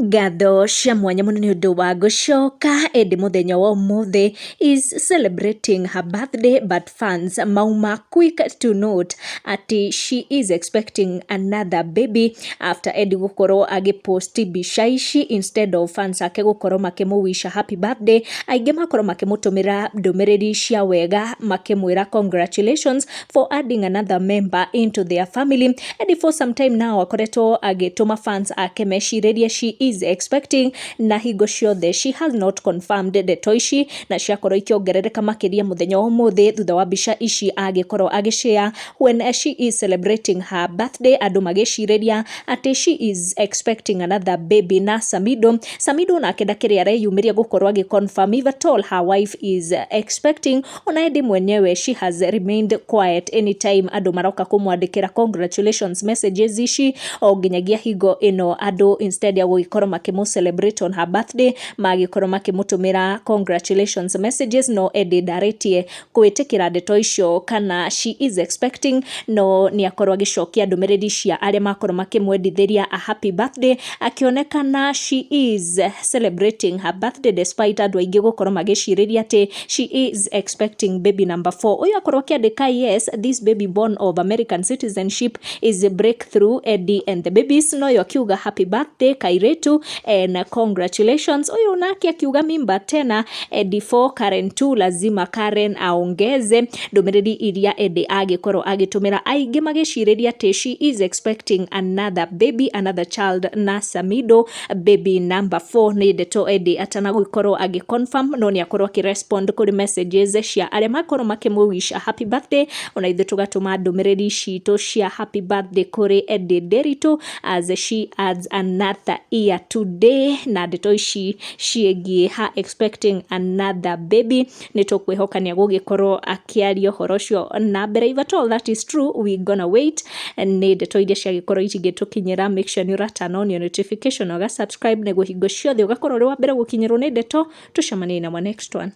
Ngatho cia mwanya muno ni undu wa gucoka Eddie muthenya wa umuthi is celebrating her birthday, but fans mauma quick to note ati she is expecting another baby after Eddie gukorwo agiposti bica ici instead of fans ake gukorwo makimuwisha happy birthday. Aingi makorwo makimutumira ndumiriri cia wega makimwira congratulations for adding another member into their family. Eddie for some time now akoretwo agituma fans ake meciriria she is expecting, na hingo ciothe she has not confirmed ndeto ici na ciakorwo ikiongerereka makiria muthenya wa umuthi thutha wa bica ici agikorwo agishare when she is celebrating her birthday. Andu magiciriria ati she is expecting another baby na Samido na kenda kiri areyumiria gukorwo agiconfirm if at all her wife is expecting. Ona Eddie mwenyewe she has remained quiet anytime andu maroka kumwandikira congratulations messages ici o nginyagia hingo ino andu instead ya gukorwo makimu celebrate on her birthday magikorwo makimutumira congratulations messages. No Eddie ndaretie kwitikira ndeto icio kana she is expecting, no ni akorwo agicokia ndumiriri cia aria makorwo makimwendithiria a happy birthday, akionekana she is celebrating her birthday despite andu aingi gukorwo magiciriria ati she is expecting baby number 4. Uyu akorwo akiandika yes, this baby born of American citizenship is a breakthrough Eddie and the babies. No yo akiuga happy birthday Kairetu and congratulations. Uyu nake akiuga mimba tena Eddie 4 Karen 2 lazima Karen aongeze. Ndumiriri iria Eddie agikorwo agitumira aingi magiciriria ati she is expecting another baby, another child na Samido baby number 4. Ni ndeto Eddie atana gukorwo agiconfirm, no ni akorwo akirespond kuri messages cia aria makorwo makimwish happy birthday. Ona ithu tugatuma ndumiriri citu cia happy birthday kuri Eddie Nderitu as she adds another year today. Na ndeto ici ciegie her expecting another baby ni tukwihokania gugikorwo akiaria horo ucio na mbere. If at all that is true, we gonna wait. Ni ndeto iria ciagikorwo igitukinyira, make sure ni turn on your notification, uga subscribe niguo hingo ciothe ugakorwo uri wa mbere gukinyirwo ni ndeto. Tucemanie na next one.